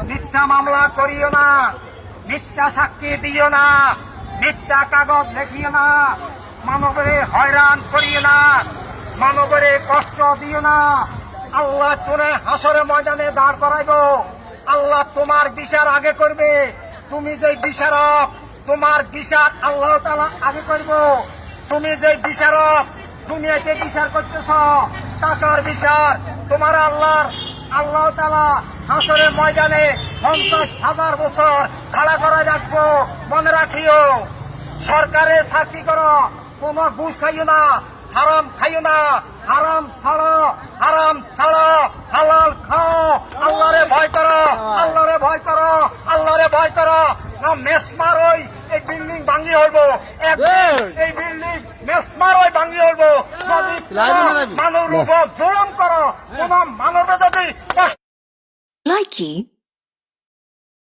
মিথ্যা মামলা করিও না, মিথ্যা সাক্ষী দিও না, মিথ্যা কাগজ লেখিও না, মানবের হয়রান করিও না, মানবের কষ্ট দিও না। আল্লাহ তোরে হাসরে ময়দানে দাঁড় করাইব। আল্লাহ তোমার বিচার আগে করবে। তুমি যে বিচারক, তোমার বিচার আল্লাহ তাআলা আগে করব। তুমি যে বিচারক, দুনিয়াতে বিচার করতেছ, টাকার বিচার তোমার আল্লাহ তাআলা হাসরের ময়দানে 50,000 বছর খাড়া করা রাখবো। মনে রাখিও, সরকারে চাকরি করো, কোন ঘুষ খাইও না, হারাম খাইও না, হারাম ছাড়ো, হালাল খাও। আল্লাহরে ভয় করো, আল্লাহরে ভয় করো, আল্লাহরে ভয় করো। না মেসমার ওই এই বিল্ডিং ভাঙি হইব, এই বিল্ডিং মেসমার ওই ভাঙি হইব। যদি মানব উপর জুলুম করো, কোন মানবে যদি Likey